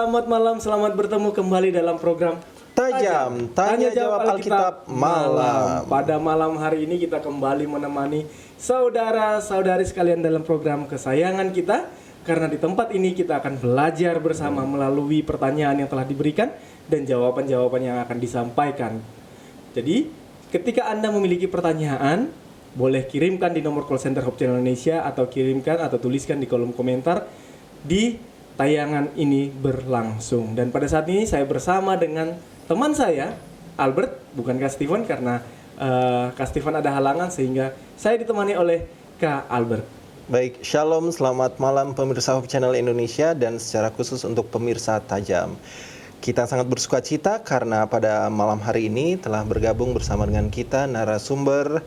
selamat malam, selamat bertemu kembali dalam program Tajam, tanya jawab Alkitab malam. Pada malam hari ini kita kembali menemani saudara-saudari sekalian dalam program kesayangan kita. Karena di tempat ini kita akan belajar bersama melalui pertanyaan yang telah diberikan dan jawaban-jawaban yang akan disampaikan. Jadi, ketika Anda memiliki pertanyaan, boleh kirimkan di nomor call center Hope Channel Indonesia atau kirimkan atau tuliskan di kolom komentar di tayangan ini berlangsung. Dan pada saat ini saya bersama dengan teman saya, Albert, bukan Kak Steven karena Kak Steven ada halangan sehingga saya ditemani oleh Kak Albert. Baik, shalom, selamat malam pemirsa Hope Channel Indonesia dan secara khusus untuk pemirsa Tajam. Kita sangat bersuka cita karena pada malam hari ini telah bergabung bersama dengan kita narasumber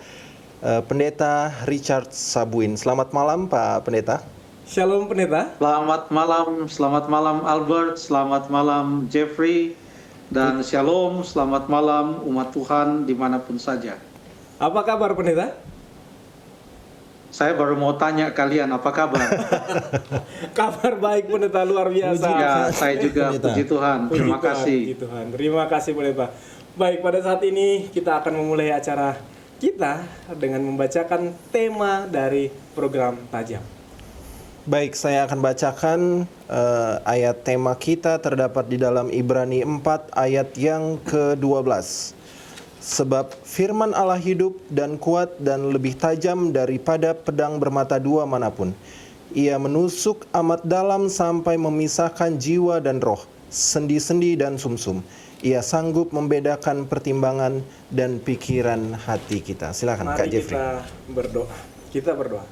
Pendeta Richard Sabuin. Selamat malam Pak Pendeta. Shalom Pendeta. Selamat malam Albert, selamat malam Jeffrey, dan shalom, selamat malam umat Tuhan dimanapun saja. Apa kabar Pendeta? Saya baru mau tanya kalian, apa kabar? Kabar baik Pendeta, luar biasa. Ya, saya juga, puji Tuhan, terima kasih. Puji Tuhan, terima kasih Pendeta. Baik, pada saat ini kita akan memulai acara kita dengan membacakan tema dari program Tajam. Baik, saya akan bacakan ayat tema kita terdapat di dalam Ibrani 4 ayat yang ke-12. Sebab firman Allah hidup dan kuat dan lebih tajam daripada pedang bermata dua manapun. Ia menusuk amat dalam sampai memisahkan jiwa dan roh, sendi-sendi dan sumsum. Ia sanggup membedakan pertimbangan dan pikiran hati kita. Silakan Kak Jeffrey. Kita berdoa.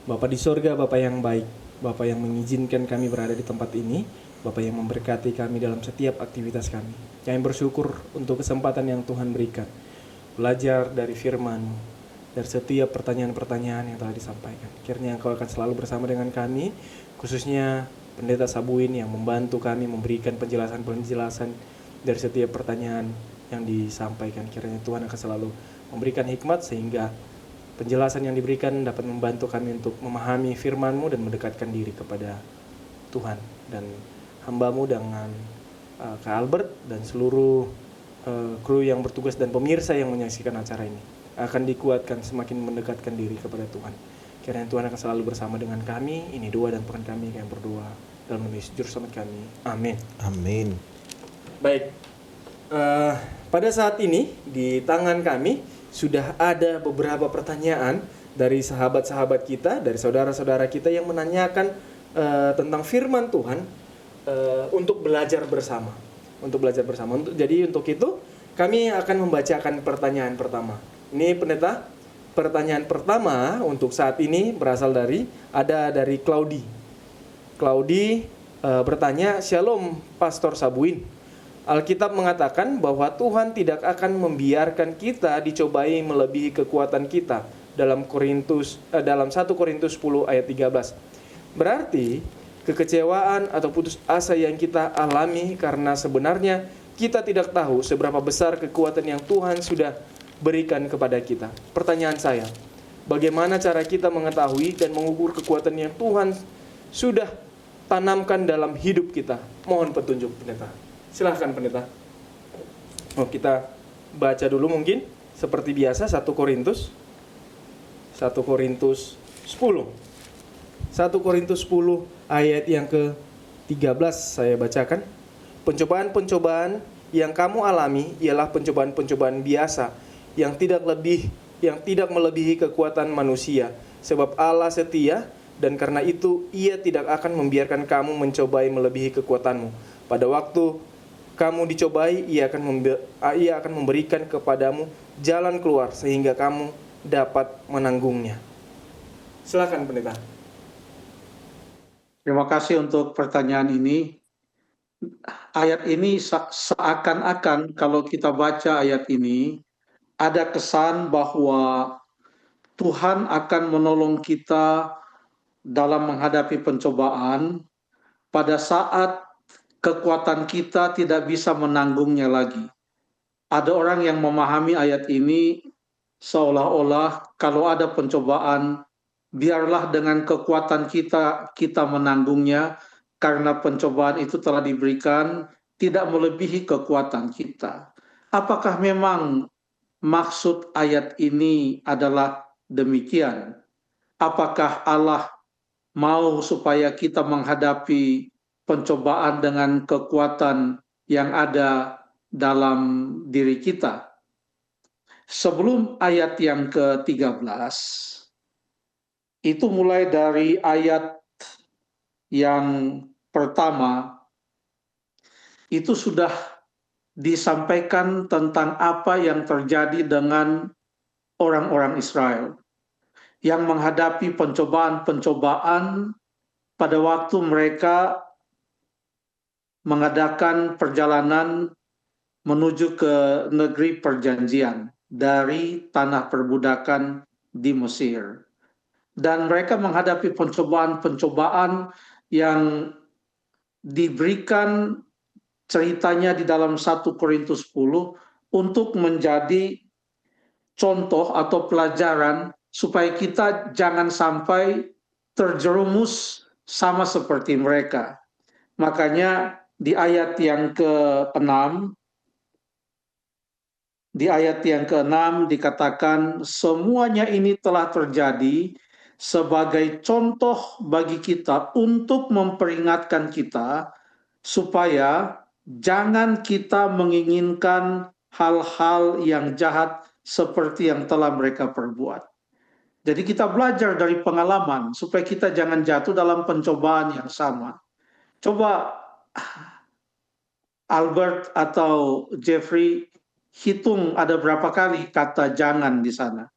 Bapa di sorga, Bapa yang baik, Bapa yang mengizinkan kami berada di tempat ini, Bapa yang memberkati kami dalam setiap aktivitas kami. Kami bersyukur untuk kesempatan yang Tuhan berikan, belajar dari firman, dari setiap pertanyaan-pertanyaan yang telah disampaikan. Kiranya Engkau akan selalu bersama dengan kami, khususnya Pendeta Sabuin yang membantu kami memberikan penjelasan-penjelasan dari setiap pertanyaan yang disampaikan. Kiranya Tuhan akan selalu memberikan hikmat sehingga penjelasan yang diberikan dapat membantu kami untuk memahami firman-Mu dan mendekatkan diri kepada Tuhan. Dan hamba-Mu dengan Kak Albert dan seluruh kru yang bertugas dan pemirsa yang menyaksikan acara ini akan dikuatkan semakin mendekatkan diri kepada Tuhan. Kiranya Tuhan akan selalu bersama dengan kami. Ini doa dan peran kami yang berdoa dalam nama Yesus Juru Selamat kami. Amin. Amin. Baik, pada saat ini di tangan kami sudah ada beberapa pertanyaan dari sahabat-sahabat kita, dari saudara-saudara kita yang menanyakan tentang firman Tuhan untuk belajar bersama. Jadi untuk itu kami akan membacakan pertanyaan pertama. Ini Pendeta, pertanyaan pertama untuk saat ini berasal dari Claudi. Claudi bertanya, "Shalom Pastor Sabuin. Alkitab mengatakan bahwa Tuhan tidak akan membiarkan kita dicobai melebihi kekuatan kita dalam 1 Korintus 10 ayat 13. Berarti kekecewaan atau putus asa yang kita alami karena sebenarnya kita tidak tahu seberapa besar kekuatan yang Tuhan sudah berikan kepada kita. Pertanyaan saya, bagaimana cara kita mengetahui dan mengukur kekuatan yang Tuhan sudah tanamkan dalam hidup kita? Mohon petunjuk Pendeta." Silahkan Pendeta. Kita baca dulu mungkin seperti biasa 1 Korintus 10. 1 Korintus 10 ayat yang ke-13 saya bacakan. "Pencobaan-pencobaan yang kamu alami ialah pencobaan-pencobaan biasa yang tidak melebihi kekuatan manusia, sebab Allah setia dan karena itu Ia tidak akan membiarkan kamu mencobai melebihi kekuatanmu. Pada waktu kamu dicobai, Ia akan memberikan kepadamu jalan keluar sehingga kamu dapat menanggungnya." Silakan Pendeta. Terima kasih untuk pertanyaan ini. Ayat ini seakan-akan kalau kita baca ayat ini, ada kesan bahwa Tuhan akan menolong kita dalam menghadapi pencobaan pada saat kekuatan kita tidak bisa menanggungnya lagi. Ada orang yang memahami ayat ini seolah-olah kalau ada pencobaan, biarlah dengan kekuatan kita menanggungnya, karena pencobaan itu telah diberikan tidak melebihi kekuatan kita. Apakah memang maksud ayat ini adalah demikian? Apakah Allah mau supaya kita menghadapi pencobaan dengan kekuatan yang ada dalam diri kita? Sebelum ayat yang ke-13, itu mulai dari ayat yang pertama, itu sudah disampaikan tentang apa yang terjadi dengan orang-orang Israel yang menghadapi pencobaan-pencobaan pada waktu mereka mengadakan perjalanan menuju ke negeri perjanjian dari tanah perbudakan di Mesir. Dan mereka menghadapi pencobaan-pencobaan yang diberikan ceritanya di dalam 1 Korintus 10 untuk menjadi contoh atau pelajaran supaya kita jangan sampai terjerumus sama seperti mereka. Makanya di ayat yang ke-6 dikatakan semuanya ini telah terjadi sebagai contoh bagi kita untuk memperingatkan kita supaya jangan kita menginginkan hal-hal yang jahat seperti yang telah mereka perbuat. Jadi kita belajar dari pengalaman supaya kita jangan jatuh dalam pencobaan yang sama. Coba Albert atau Jeffrey hitung ada berapa kali kata jangan di sana.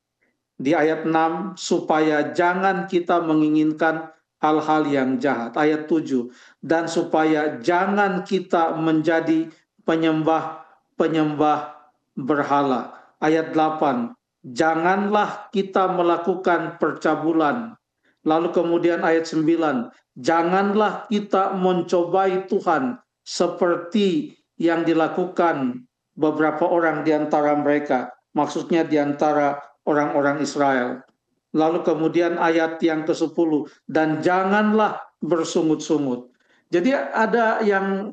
Di ayat 6, supaya jangan kita menginginkan hal-hal yang jahat. Ayat 7, dan supaya jangan kita menjadi penyembah berhala. Ayat 8, janganlah kita melakukan percabulan. Lalu kemudian ayat 9, janganlah kita mencobai Tuhan seperti yang dilakukan beberapa orang di antara mereka. Maksudnya di antara orang-orang Israel. Lalu kemudian ayat yang ke-10, dan janganlah bersungut-sungut. Jadi ada yang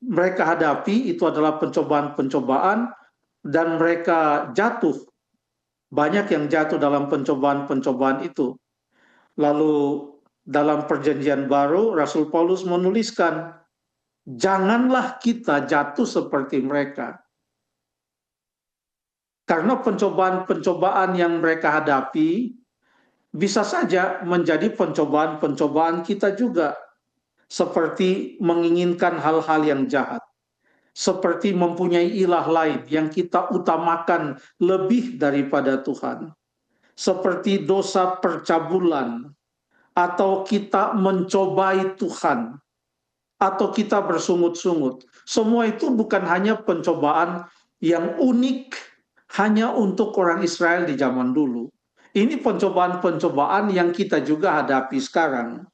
mereka hadapi, itu adalah pencobaan-pencobaan, dan mereka jatuh. Banyak yang jatuh dalam pencobaan-pencobaan itu. Lalu dalam perjanjian baru, Rasul Paulus menuliskan, janganlah kita jatuh seperti mereka. Karena pencobaan-pencobaan yang mereka hadapi bisa saja menjadi pencobaan-pencobaan kita juga. Seperti menginginkan hal-hal yang jahat. Seperti mempunyai ilah lain yang kita utamakan lebih daripada Tuhan. Seperti dosa percabulan. Atau kita mencobai Tuhan. Atau kita bersungut-sungut. Semua itu bukan hanya pencobaan yang unik hanya untuk orang Israel di zaman dulu. Ini pencobaan-pencobaan yang kita juga hadapi sekarang.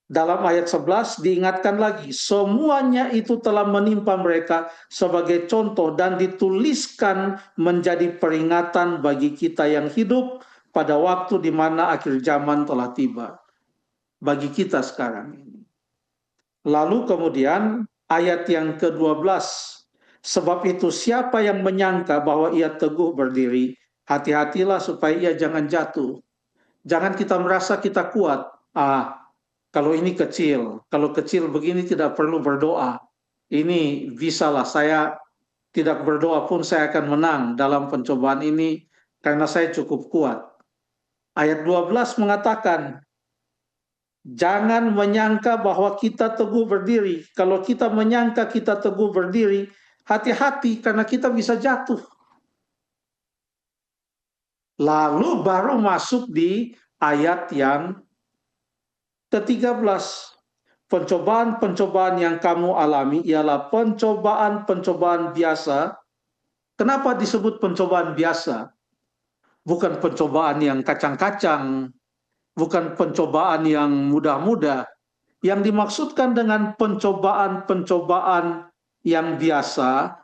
Dalam ayat 11 diingatkan lagi, semuanya itu telah menimpa mereka sebagai contoh dan dituliskan menjadi peringatan bagi kita yang hidup pada waktu di mana akhir zaman telah tiba. Bagi kita sekarang ini. Lalu kemudian ayat yang ke-12, sebab itu siapa yang menyangka bahwa ia teguh berdiri, hati-hatilah supaya ia jangan jatuh. Jangan kita merasa kita kuat. Kalau ini kecil, kalau kecil begini tidak perlu berdoa. Ini bisalah, saya tidak berdoa pun saya akan menang dalam pencobaan ini karena saya cukup kuat. Ayat 12 mengatakan, jangan menyangka bahwa kita teguh berdiri. Kalau kita menyangka kita teguh berdiri, hati-hati karena kita bisa jatuh. Lalu baru masuk di ayat yang ke-13. Pencobaan-pencobaan yang kamu alami ialah pencobaan-pencobaan biasa. Kenapa disebut pencobaan biasa? Bukan pencobaan yang kacang-kacang, bukan pencobaan yang mudah-mudah. Yang dimaksudkan dengan pencobaan-pencobaan yang biasa,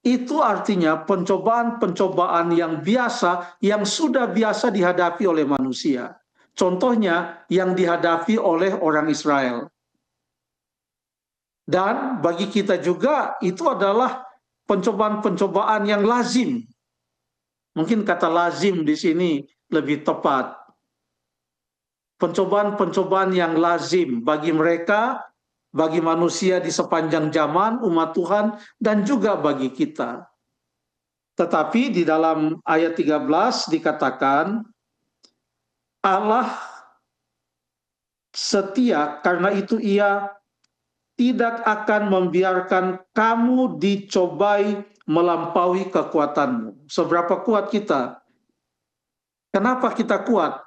itu artinya pencobaan-pencobaan yang biasa, yang sudah biasa dihadapi oleh manusia. Contohnya yang dihadapi oleh orang Israel. Dan bagi kita juga itu adalah pencobaan-pencobaan yang lazim. Mungkin kata lazim di sini lebih tepat. Pencobaan-pencobaan yang lazim bagi mereka, bagi manusia di sepanjang zaman, umat Tuhan, dan juga bagi kita. Tetapi di dalam ayat 13 dikatakan, Allah setia, karena itu Ia tidak akan membiarkan kamu dicobai melampaui kekuatanmu. Seberapa kuat kita? Kenapa kita kuat?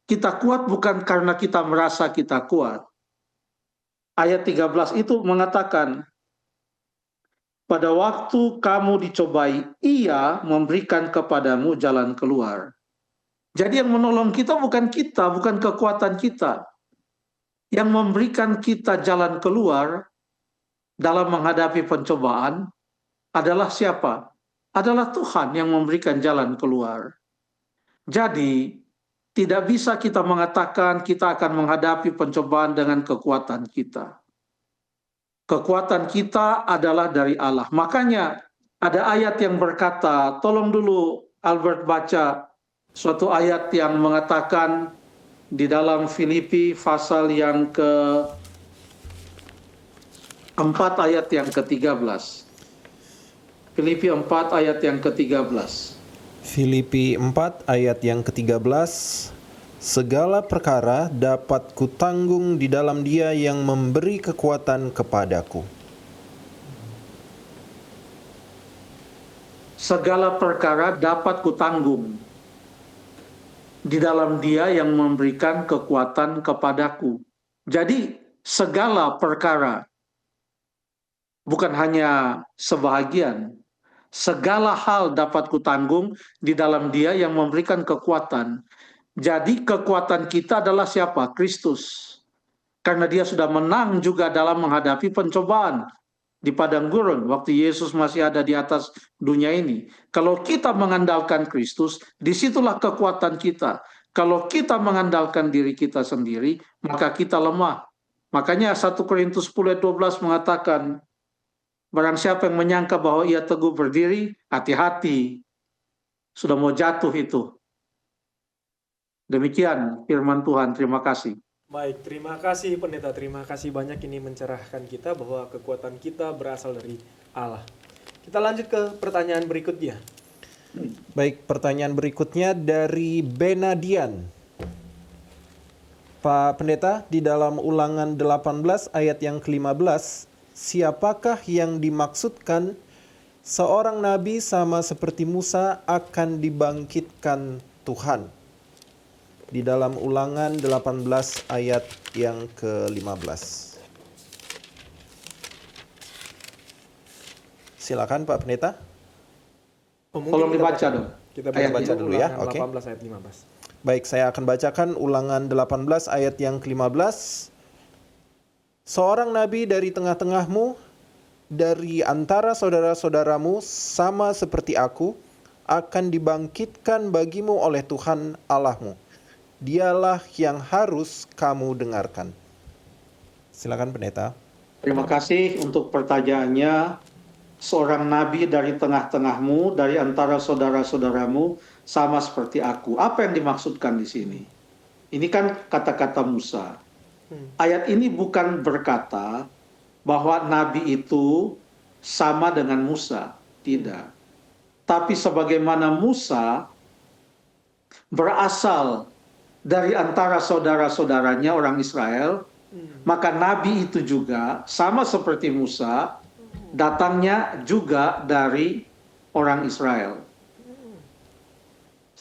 Kita kuat bukan karena kita merasa kita kuat. Ayat 13 itu mengatakan, pada waktu kamu dicobai, Ia memberikan kepadamu jalan keluar. Jadi yang menolong kita, bukan kekuatan kita. Yang memberikan kita jalan keluar dalam menghadapi pencobaan adalah siapa? Adalah Tuhan yang memberikan jalan keluar. Jadi, tidak bisa kita mengatakan kita akan menghadapi pencobaan dengan kekuatan kita. Kekuatan kita adalah dari Allah. Makanya ada ayat yang berkata, tolong dulu Albert baca suatu ayat yang mengatakan di dalam Filipi pasal yang ke-4 ayat yang ke-13. Filipi 4 ayat yang ke-13. Filipi 4 ayat yang ke-13. Segala perkara dapat kutanggung di dalam Dia yang memberi kekuatan kepadaku. Segala perkara dapat kutanggung di dalam Dia yang memberikan kekuatan kepadaku. Jadi segala perkara, bukan hanya sebahagian. Segala hal dapat kutanggung di dalam Dia yang memberikan kekuatan. Jadi kekuatan kita adalah siapa? Kristus. Karena Dia sudah menang juga dalam menghadapi pencobaan di padang gurun waktu Yesus masih ada di atas dunia ini. Kalau kita mengandalkan Kristus, disitulah kekuatan kita. Kalau kita mengandalkan diri kita sendiri, maka kita lemah. Makanya 1 Korintus 10 ayat 12 mengatakan, barang siapa yang menyangka bahwa ia teguh berdiri, hati-hati. Sudah mau jatuh itu. Demikian firman Tuhan. Terima kasih. Baik, terima kasih pendeta. Terima kasih banyak ini mencerahkan kita bahwa kekuatan kita berasal dari Allah. Kita lanjut ke pertanyaan berikutnya. Baik, pertanyaan berikutnya dari Benadian. Pak Pendeta, di dalam Ulangan 18 ayat yang ke-15, siapakah yang dimaksudkan seorang nabi sama seperti Musa akan dibangkitkan Tuhan? Di dalam Ulangan 18 ayat yang ke-15. Silakan Pak Pendeta. Tolong dibaca dong. Kita Baca dulu ya. Ulangan Oke. 18 ayat 15. Baik, saya akan bacakan Ulangan 18 ayat yang ke-15. Seorang nabi dari tengah-tengahmu, dari antara saudara-saudaramu, sama seperti aku, akan dibangkitkan bagimu oleh Tuhan Allahmu. Dialah yang harus kamu dengarkan. Silakan Pendeta. Terima kasih untuk pertanyaannya. Seorang nabi dari tengah-tengahmu, dari antara saudara-saudaramu, sama seperti aku. Apa yang dimaksudkan di sini? Ini kan kata-kata Musa. Ayat ini bukan berkata bahwa nabi itu sama dengan Musa. Tidak. Tapi sebagaimana Musa berasal dari antara saudara-saudaranya orang Israel, maka nabi itu juga sama seperti Musa, datangnya juga dari orang Israel.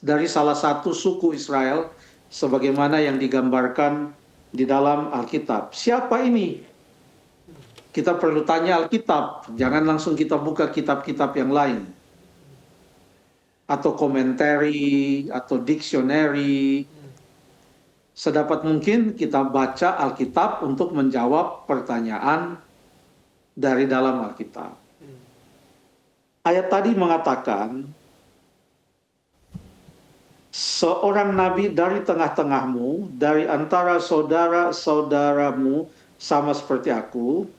Dari salah satu suku Israel, sebagaimana yang digambarkan di dalam Alkitab. Siapa ini? Kita perlu tanya Alkitab, jangan langsung kita buka kitab-kitab yang lain. Atau komentari, atau dictionary. Sedapat mungkin kita baca Alkitab untuk menjawab pertanyaan dari dalam Alkitab. Ayat tadi mengatakan, seorang nabi dari tengah-tengahmu, dari antara saudara-saudaramu sama seperti aku,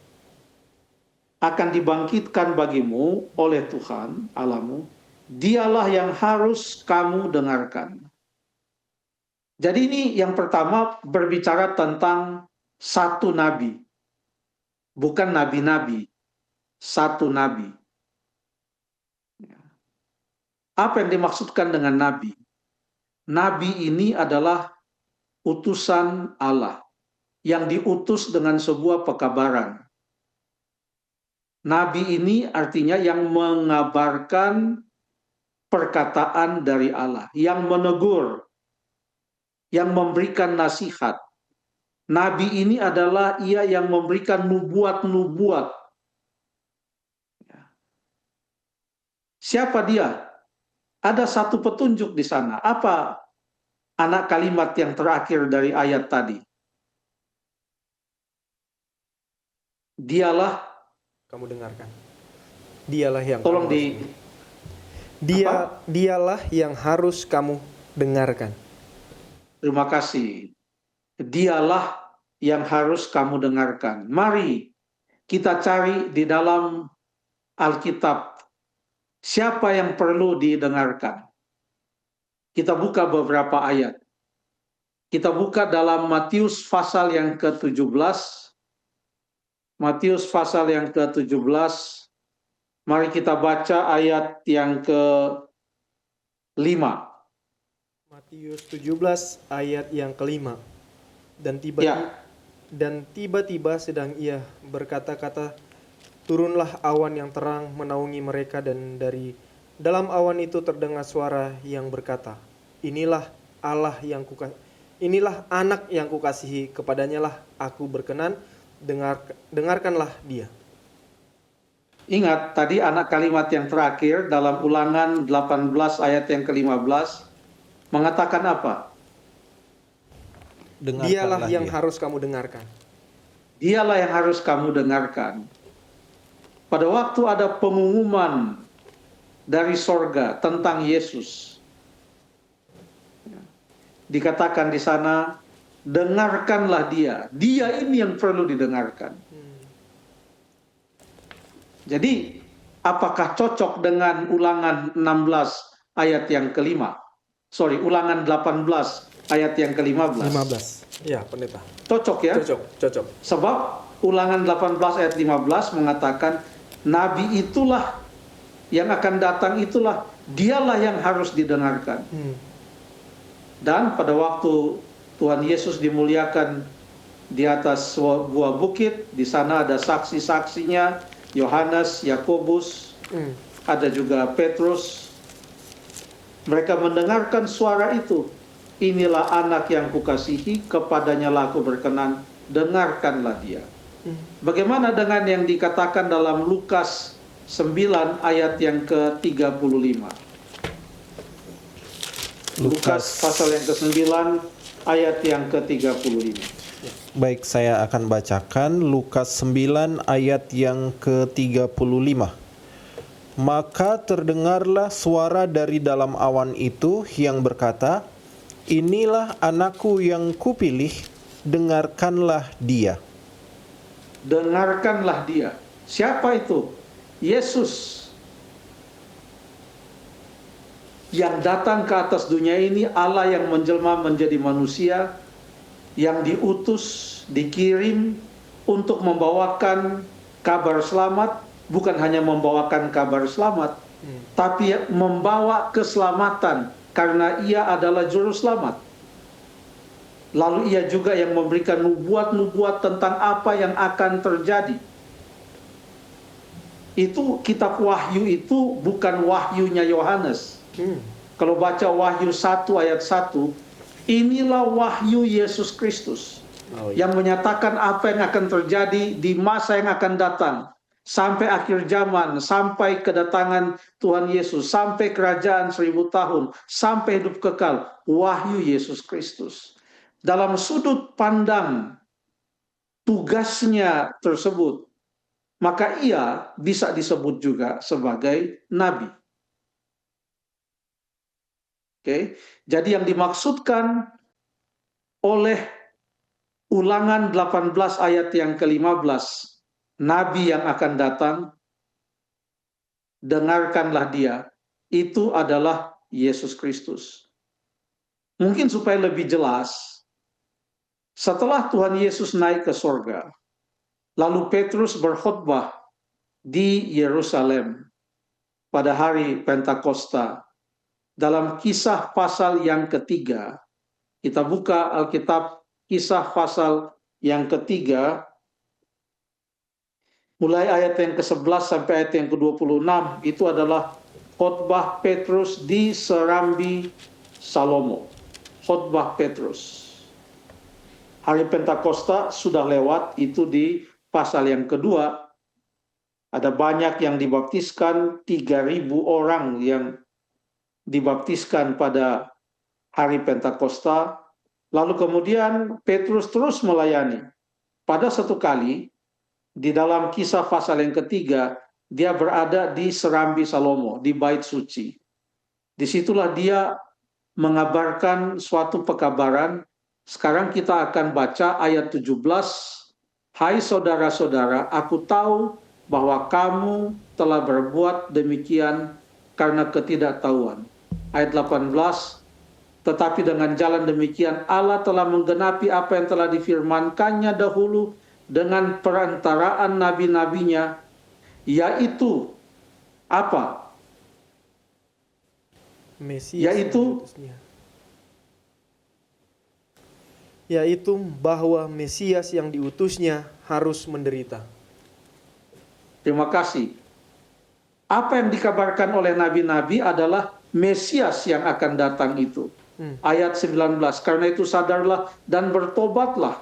akan dibangkitkan bagimu oleh Tuhan Allahmu. Dialah yang harus kamu dengarkan. Jadi ini yang pertama berbicara tentang satu nabi. Bukan nabi-nabi, satu nabi. Apa yang dimaksudkan dengan nabi? Nabi ini adalah utusan Allah yang diutus dengan sebuah pekabaran. Nabi ini artinya yang mengabarkan perkataan dari Allah, yang menegur, yang memberikan nasihat. Nabi ini adalah ia yang memberikan nubuat-nubuat. Siapa dia? Ada satu petunjuk di sana. Apa anak kalimat yang terakhir dari ayat tadi? Dialah, Kamu dengarkan. Dialah yang tolong dialah yang harus kamu dengarkan. terima kasih. Dialah yang harus kamu dengarkan. Mari kita cari di dalam Alkitab siapa yang perlu didengarkan. Kita buka beberapa ayat. Kita buka dalam Matius pasal yang ke-17. Matius pasal yang ke-17. Mari kita baca ayat yang ke-5. Matius 17 ayat yang ke-5. Dan tiba-tiba sedang ia berkata-kata, turunlah awan yang terang menaungi mereka, dan dari dalam awan itu terdengar suara yang berkata, inilah anak yang kukasihi, kepadanya lah aku berkenan, dengarkanlah dia. Ingat tadi anak kalimat yang terakhir dalam Ulangan 18 ayat yang ke-15 mengatakan apa? Dialah yang harus kamu dengarkan. Dialah yang harus kamu dengarkan. Pada waktu ada pengumuman dari sorga tentang Yesus, dikatakan di sana, dengarkanlah dia. Dia ini yang perlu didengarkan. Jadi, apakah cocok dengan Ulangan 16 ayat yang ke-5? Ulangan 18 ayat yang ke-15. 15. Ya, pendeta. Cocok ya? Cocok. Sebab Ulangan 18 ayat 15 mengatakan, Nabi itulah yang akan datang, itulah dialah yang harus didengarkan. Dan pada waktu Tuhan Yesus dimuliakan di atas sebuah bukit, di sana ada saksi-saksinya, Yohanes, Yakobus, ada juga Petrus. Mereka mendengarkan suara itu. Inilah anak yang kukasihi, kepadanya lah aku berkenan, dengarkanlah dia. Bagaimana dengan yang dikatakan dalam Lukas 9 ayat yang ke-35? Lukas pasal yang ke-9 ayat yang ke-35. Baik, saya akan bacakan Lukas 9 ayat yang ke-35. Maka terdengarlah suara dari dalam awan itu yang berkata, inilah anakku yang kupilih, dengarkanlah dia. Dengarkanlah dia. Siapa itu? Yesus. Yang datang ke atas dunia ini, Allah yang menjelma menjadi manusia, yang diutus, dikirim untuk membawakan kabar selamat, bukan hanya membawakan kabar selamat, tapi membawa keselamatan, karena ia adalah juru selamat. Lalu ia juga yang memberikan nubuat-nubuat tentang apa yang akan terjadi. Itu kitab Wahyu itu bukan wahyunya Yohanes. Kalau baca Wahyu 1 ayat 1, inilah wahyu Yesus Kristus yang menyatakan apa yang akan terjadi di masa yang akan datang, sampai akhir zaman, sampai kedatangan Tuhan Yesus, sampai kerajaan 1000 tahun, sampai hidup kekal. Wahyu Yesus Kristus. Dalam sudut pandang tugasnya tersebut, maka ia bisa disebut juga sebagai nabi. Oke. Jadi yang dimaksudkan oleh Ulangan 18 ayat yang ke-15, Nabi yang akan datang, dengarkanlah dia, itu adalah Yesus Kristus. Mungkin supaya lebih jelas, setelah Tuhan Yesus naik ke sorga, lalu Petrus berkhotbah di Yerusalem pada hari Pentakosta. Dalam Kisah pasal yang ketiga, kita buka Alkitab Kisah pasal yang ketiga, mulai ayat yang ke-11 sampai ayat yang ke-26, itu adalah khotbah Petrus di Serambi Salomo. Khotbah Petrus. Hari Pentakosta sudah lewat, itu di pasal yang kedua. Ada banyak yang dibaptiskan, 3.000 orang yang dibaptiskan pada hari Pentakosta. Lalu kemudian Petrus terus melayani. Pada satu kali, di dalam Kisah pasal yang ketiga, dia berada di Serambi Salomo, di Bait Suci. Disitulah dia mengabarkan suatu pekabaran. Sekarang kita akan baca ayat 17. Hai saudara-saudara, aku tahu bahwa kamu telah berbuat demikian karena ketidaktahuan. Ayat 18, tetapi dengan jalan demikian Allah telah menggenapi apa yang telah difirmankannya dahulu dengan perantaraan nabi-nabinya, yaitu apa? Mesias Yaitu yaitu bahwa Mesias yang diutusnya harus menderita. Terima kasih. Apa yang dikabarkan oleh nabi-nabi adalah Mesias yang akan datang itu. Ayat 19, karena itu sadarlah dan bertobatlah.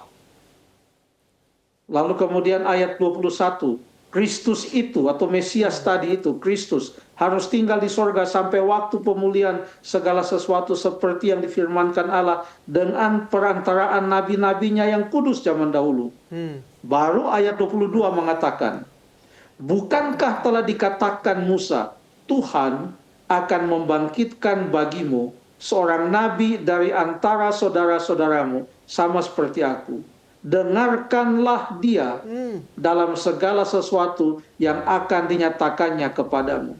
Lalu kemudian ayat 21, Kristus itu atau Mesias tadi itu, Kristus, harus tinggal di sorga sampai waktu pemulihan segala sesuatu seperti yang difirmankan Allah dengan perantaraan nabi-nabinya yang kudus zaman dahulu. Baru ayat 22 mengatakan, bukankah telah dikatakan Musa, Tuhan akan membangkitkan bagimu seorang nabi dari antara saudara-saudaramu, sama seperti aku. Dengarkanlah dia dalam segala sesuatu yang akan dinyatakannya kepadamu.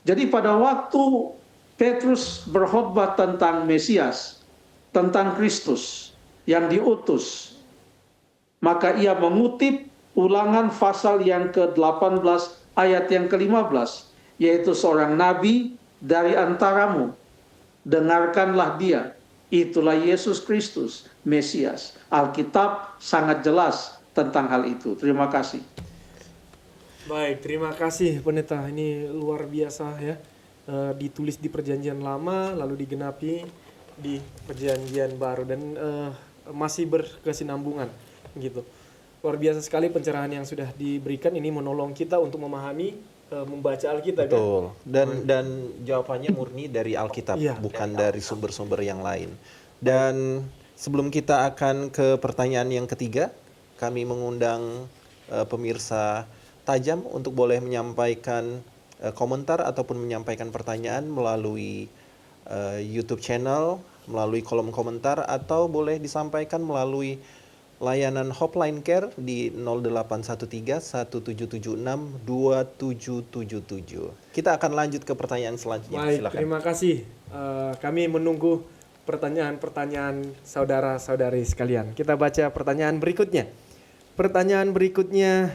Jadi pada waktu Petrus berkhotbah tentang Mesias, tentang Kristus yang diutus, maka ia mengutip Ulangan pasal yang ke-18 ayat yang ke-15, yaitu seorang nabi dari antaramu. Dengarkanlah dia, itulah Yesus Kristus, Mesias. Alkitab sangat jelas tentang hal itu. Terima kasih. Baik, terima kasih Pendeta. Ini luar biasa ya. Ditulis di Perjanjian Lama, lalu digenapi di Perjanjian Baru, dan masih berkesinambungan gitu. Luar biasa sekali pencerahan yang sudah diberikan. Ini menolong kita untuk memahami, membaca Alkitab. Betul. Dan jawabannya murni dari Alkitab, bukan dari sumber-sumber yang lain. Dan sebelum kita akan ke pertanyaan yang ketiga, kami mengundang pemirsa tajam untuk boleh menyampaikan komentar ataupun menyampaikan pertanyaan melalui YouTube channel, melalui kolom komentar, atau boleh disampaikan melalui layanan Hotline Care di 0813-1776-2777. Kita akan lanjut ke pertanyaan selanjutnya. Baik, silakan. terima kasih. Kami menunggu pertanyaan-pertanyaan saudara-saudari sekalian. Kita baca pertanyaan berikutnya. Pertanyaan berikutnya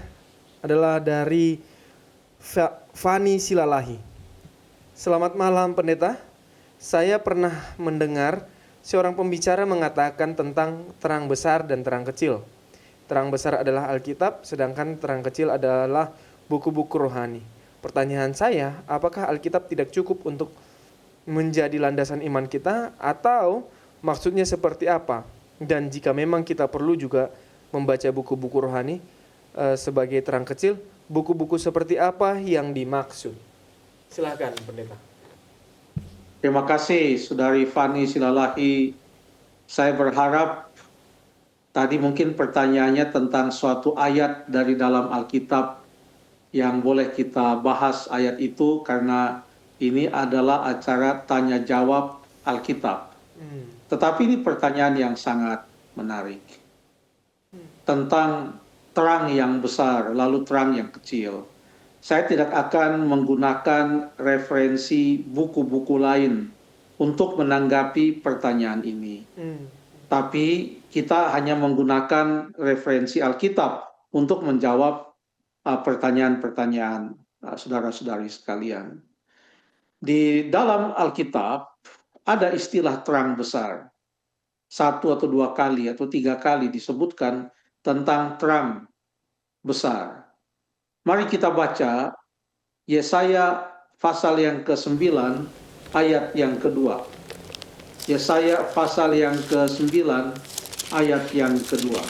adalah dari Fani Silalahi. Selamat malam Pendeta. Saya pernah mendengar seorang pembicara mengatakan tentang terang besar dan terang kecil. Terang besar adalah Alkitab, sedangkan terang kecil adalah buku-buku rohani. Pertanyaan saya, apakah Alkitab tidak cukup untuk menjadi landasan iman kita, atau maksudnya seperti apa? Dan jika memang kita perlu juga membaca buku-buku rohani sebagai terang kecil, buku-buku seperti apa yang dimaksud? Silakan Pendeta. Terima kasih Saudari Fani Silalahi. Saya berharap tadi mungkin pertanyaannya tentang suatu ayat dari dalam Alkitab yang boleh kita bahas ayat itu, karena ini adalah acara tanya jawab Alkitab. Tetapi ini pertanyaan yang sangat menarik. Tentang terang yang besar, lalu terang yang kecil. Saya tidak akan menggunakan referensi buku-buku lain untuk menanggapi pertanyaan ini. Tapi kita hanya menggunakan referensi Alkitab untuk menjawab pertanyaan-pertanyaan saudara-saudari sekalian. Di dalam Alkitab ada istilah terang besar. 1 atau 2 kali atau 3 kali disebutkan tentang terang besar. Mari kita baca Yesaya pasal yang ke-9 ayat yang kedua. Yesaya pasal yang ke-9 ayat yang kedua.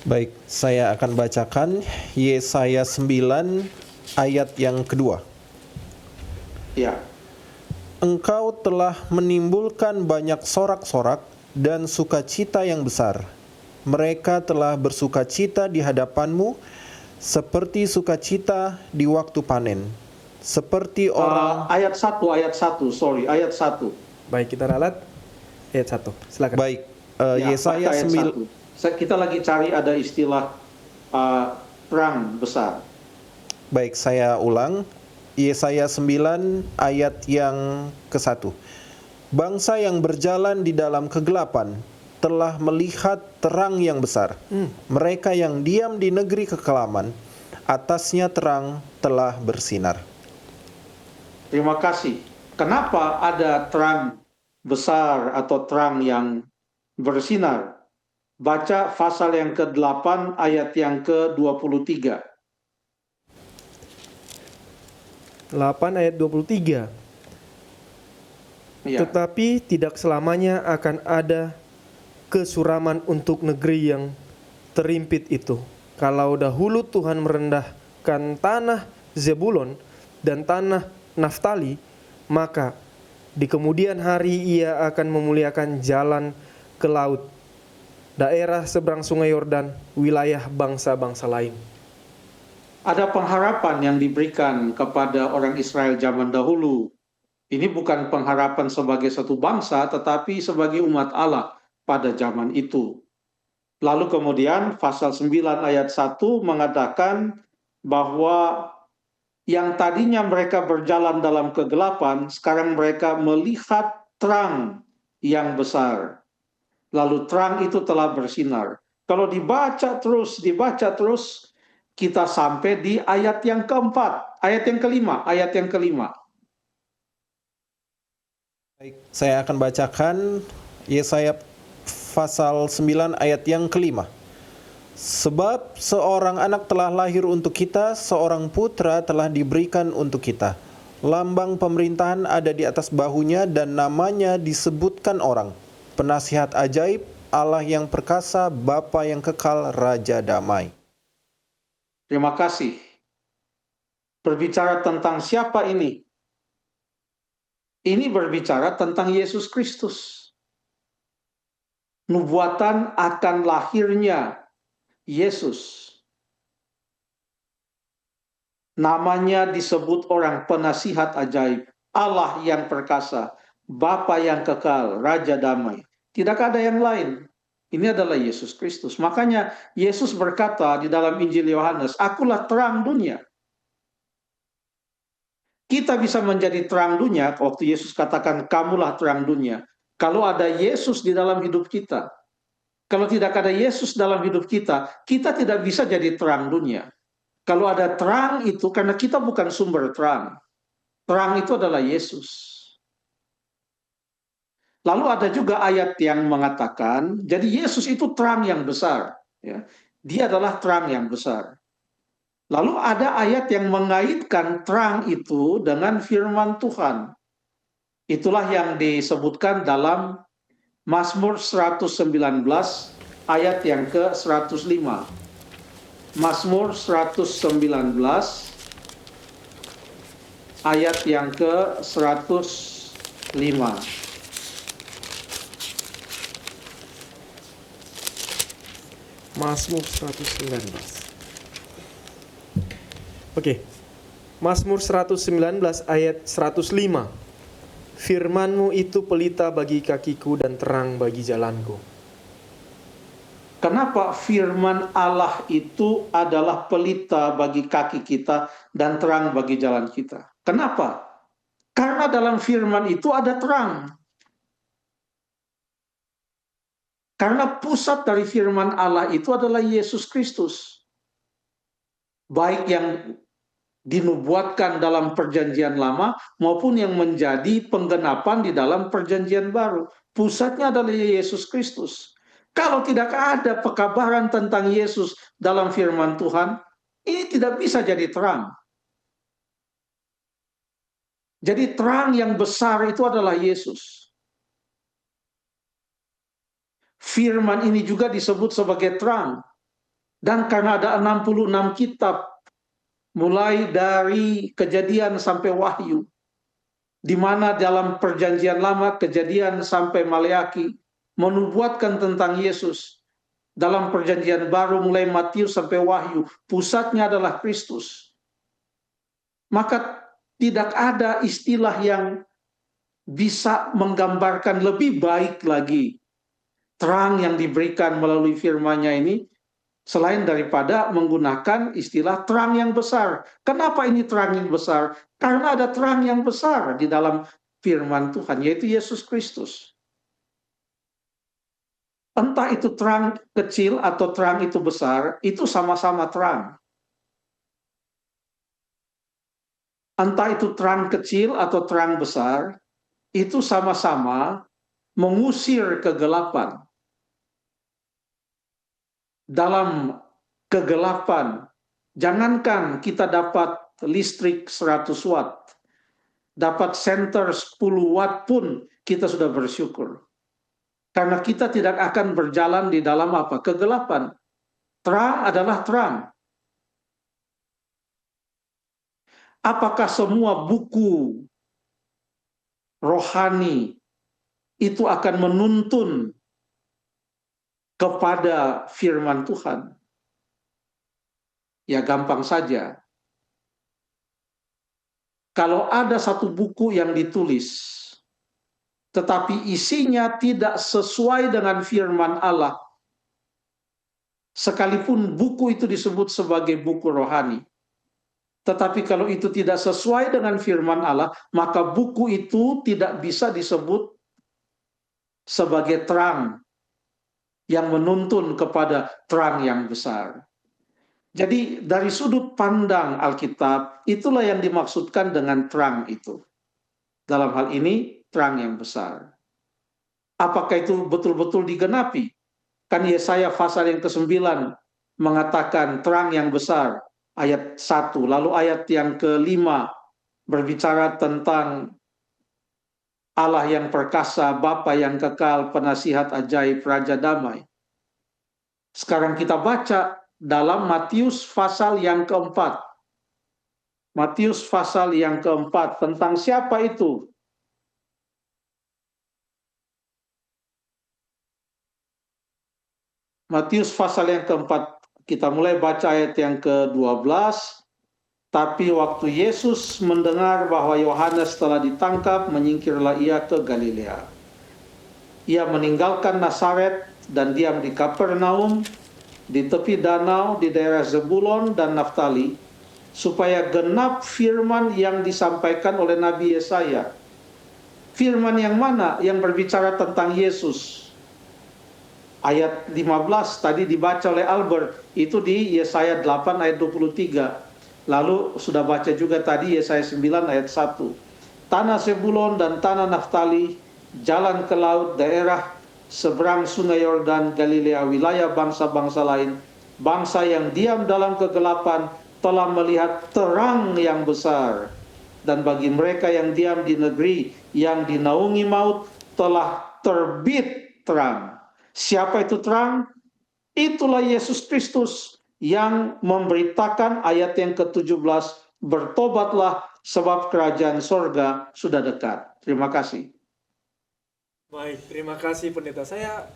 Baik, saya akan bacakan Yesaya 9 ayat yang kedua. Ya. Engkau telah menimbulkan banyak sorak-sorak dan sukacita yang besar. Mereka telah bersukacita di hadapanmu seperti sukacita di waktu panen. Seperti orang... ayat 1, ayat 1. Baik, kita ralat ayat 1. Silakan. Baik, Yesaya 9. Kita lagi cari ada istilah terang besar. Baik, saya ulang. Yesaya 9 ayat yang ke-1. Bangsa yang berjalan di dalam kegelapan telah melihat terang yang besar. Mereka yang diam di negeri kekelaman, atasnya terang telah bersinar. Terima kasih. Kenapa ada terang besar atau terang yang bersinar? Baca pasal yang ke-8 ayat yang ke-23. 8 ayat 23. Ya. Tetapi tidak selamanya akan ada kesuraman untuk negeri yang terimpit itu. Kalau dahulu Tuhan merendahkan tanah Zebulon dan tanah Naftali, maka di kemudian hari Ia akan memuliakan jalan ke laut, daerah seberang sungai Yordan, wilayah bangsa-bangsa lain. Ada pengharapan yang diberikan kepada orang Israel zaman dahulu. Ini bukan pengharapan sebagai satu bangsa, tetapi sebagai umat Allah pada zaman itu. Lalu kemudian pasal 9 ayat 1 mengatakan bahwa yang tadinya mereka berjalan dalam kegelapan, sekarang mereka melihat terang yang besar. Lalu terang itu telah bersinar. Kalau dibaca terus, kita sampai di ayat yang keempat, ayat yang kelima. Baik, saya akan bacakan Yesaya pasal 9 ayat yang kelima. Sebab seorang anak telah lahir untuk kita, seorang putra telah diberikan untuk kita. Lambang pemerintahan ada di atas bahunya dan namanya disebutkan orang. Penasihat ajaib, Allah yang perkasa, Bapa yang kekal, Raja damai. Terima kasih. Berbicara tentang siapa ini? Ini berbicara tentang Yesus Kristus. Nubuatan akan lahirnya Yesus. Namanya disebut orang penasihat ajaib, Allah yang perkasa, Bapa yang kekal, Raja damai. Tidak ada yang lain. Ini adalah Yesus Kristus. Makanya Yesus berkata di dalam Injil Yohanes, "Akulah terang dunia." Kita bisa menjadi terang dunia waktu Yesus katakan, "Kamulah terang dunia." Kalau ada Yesus di dalam hidup kita. Kalau tidak ada Yesus dalam hidup kita, kita tidak bisa jadi terang dunia. Kalau ada terang itu karena kita bukan sumber terang. Terang itu adalah Yesus. Lalu ada juga ayat yang mengatakan, jadi Yesus itu terang yang besar. Ya. Dia adalah terang yang besar. Lalu ada ayat yang mengaitkan terang itu dengan firman Tuhan. Itulah yang disebutkan dalam Mazmur 119 ayat yang ke-105. Mazmur 119 ayat yang ke-105. Mazmur 119. Oke. Mazmur 119 ayat 105. Firman-Mu itu pelita bagi kakiku dan terang bagi jalanku. Kenapa firman Allah itu adalah pelita bagi kaki kita dan terang bagi jalan kita? Kenapa? Karena dalam firman itu ada terang. Karena pusat dari firman Allah itu adalah Yesus Kristus. Baik yang dinubuatkan dalam perjanjian lama maupun yang menjadi penggenapan di dalam perjanjian baru. Pusatnya adalah Yesus Kristus. Kalau tidak ada pekabaran tentang Yesus dalam firman Tuhan, ini tidak bisa jadi terang. Jadi terang yang besar itu adalah Yesus. Firman ini juga disebut sebagai terang. Dan karena ada 66 kitab, mulai dari Kejadian sampai Wahyu, di mana dalam perjanjian lama Kejadian sampai Maleaki menubuatkan tentang Yesus. Dalam perjanjian baru mulai Matius sampai Wahyu, pusatnya adalah Kristus. Maka tidak ada istilah yang bisa menggambarkan lebih baik lagi terang yang diberikan melalui firman-Nya ini, selain daripada menggunakan istilah terang yang besar. Kenapa ini terang yang besar? Karena ada terang yang besar di dalam firman Tuhan, yaitu Yesus Kristus. Entah itu terang kecil atau terang itu besar, itu sama-sama terang. Entah itu terang kecil atau terang besar, itu sama-sama mengusir kegelapan. Dalam kegelapan, jangankan kita dapat listrik 100 watt, dapat senter 10 watt pun kita sudah bersyukur. Karena kita tidak akan berjalan di dalam apa? Kegelapan. Terang adalah terang. Apakah semua buku rohani itu akan menuntun kepada firman Tuhan? Ya gampang saja. Kalau ada satu buku yang ditulis, tetapi isinya tidak sesuai dengan firman Allah, sekalipun buku itu disebut sebagai buku rohani, tetapi kalau itu tidak sesuai dengan firman Allah, maka buku itu tidak bisa disebut sebagai terang yang menuntun kepada terang yang besar. Jadi dari sudut pandang Alkitab, itulah yang dimaksudkan dengan terang itu. Dalam hal ini, terang yang besar. Apakah itu betul-betul digenapi? Kan Yesaya pasal yang ke-9 mengatakan terang yang besar, ayat 1. Lalu ayat yang ke-5 berbicara tentang Allah yang perkasa, Bapa yang kekal, penasihat ajaib, Raja damai. Sekarang kita baca dalam Matius pasal yang keempat. Matius pasal yang keempat, tentang siapa itu? Matius pasal yang keempat, kita mulai baca ayat yang ke-12. Tapi waktu Yesus mendengar bahwa Yohanes telah ditangkap, menyingkirlah ia ke Galilea. Ia meninggalkan Nazaret dan diam di Kapernaum, di tepi danau, di daerah Zebulon dan Naftali, supaya genap firman yang disampaikan oleh Nabi Yesaya. Firman yang mana? Yang berbicara tentang Yesus. Ayat 15 tadi dibaca oleh Albert, itu di Yesaya 8 ayat 23. Lalu sudah baca juga tadi Yesaya 9 ayat 1. Tanah Zebulon dan tanah Naftali, jalan ke laut, daerah seberang sungai Yordan, Galilea, wilayah bangsa-bangsa lain, bangsa yang diam dalam kegelapan telah melihat terang yang besar. Dan bagi mereka yang diam di negeri yang dinaungi maut telah terbit terang. Siapa itu terang? Itulah Yesus Kristus yang memberitakan ayat yang ke-17, bertobatlah sebab kerajaan sorga sudah dekat. Terima kasih. Baik, terima kasih pendeta. Saya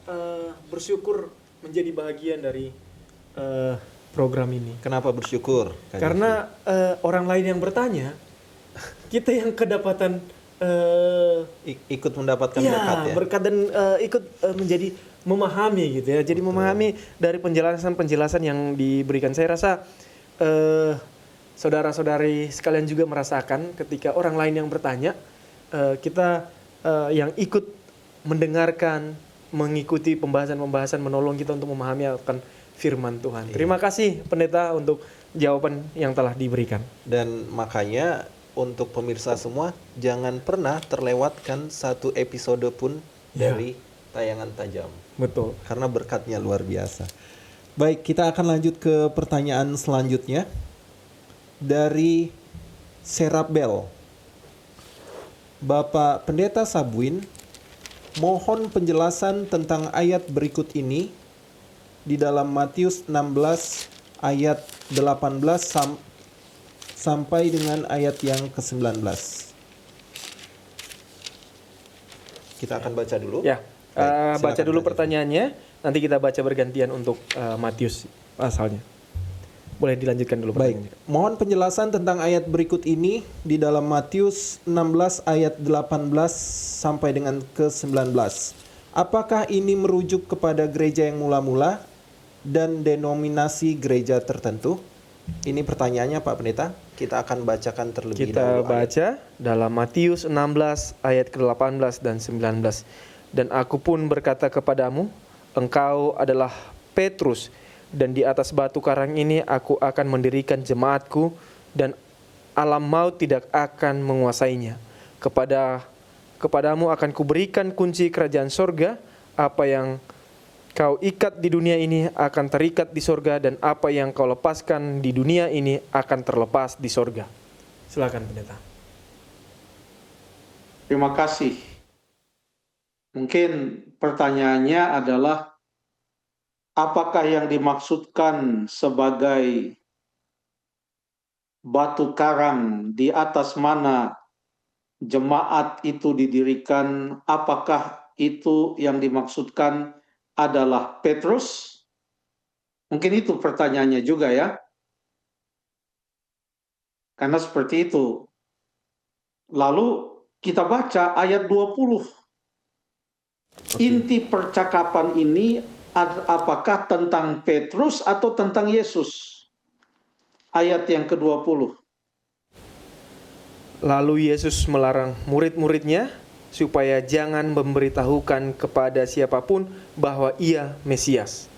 bersyukur menjadi bagian dari program ini. Kenapa bersyukur? Karena orang lain yang bertanya, kita yang kedapatan ikut mendapatkan ya, berkat ya. berkat dan ikut menjadi memahami gitu ya. Jadi memahami dari penjelasan-penjelasan yang diberikan. Saya rasa saudara-saudari sekalian juga merasakan ketika orang lain yang bertanya, kita yang ikut mendengarkan, mengikuti pembahasan-pembahasan, menolong kita untuk memahami akan firman Tuhan. Terima kasih pendeta untuk jawaban yang telah diberikan. Dan makanya untuk pemirsa semua, jangan pernah terlewatkan satu episode pun dari tayangan tajam. Betul. Karena berkatnya luar biasa. Baik, kita akan lanjut ke pertanyaan selanjutnya. Dari Serapbel. Bapak Pendeta Sabuin, mohon penjelasan tentang ayat berikut ini di dalam Matius 16 ayat 18 sampai dengan ayat yang ke-19. Kita akan baca dulu. Ya, Baik, baca silakan dulu Pendeta. pertanyaannya, nanti kita baca bergantian untuk Matius pasalnya. Boleh dilanjutkan dulu Baik, pertanyaannya. mohon penjelasan tentang ayat berikut ini di dalam Matius 16 ayat 18 sampai dengan ke-19. Apakah ini merujuk kepada gereja yang mula-mula dan denominasi gereja tertentu? Ini pertanyaannya Pak Pendeta. Kita akan bacakan terlebih Kita dahulu. baca dalam Matius 16 ayat ke-18 dan 19. Dan aku pun berkata kepadamu, engkau adalah Petrus, dan di atas batu karang ini aku akan mendirikan jemaatku, dan alam maut tidak akan menguasainya. Kepadamu akan kuberikan kunci kerajaan sorga. Apa yang kau ikat di dunia ini akan terikat di sorga, dan apa yang kau lepaskan di dunia ini akan terlepas di sorga. Silakan pendeta. Terima kasih. Mungkin pertanyaannya adalah apakah yang dimaksudkan sebagai batu karang di atas mana jemaat itu didirikan, apakah itu yang dimaksudkan adalah Petrus? Mungkin itu pertanyaannya juga ya. Karena seperti itu. Lalu kita baca ayat 20. Inti percakapan ini apakah tentang Petrus atau tentang Yesus? Ayat yang ke-20. Lalu Yesus melarang murid-muridnya supaya jangan memberitahukan kepada siapapun bahwa ia Mesias.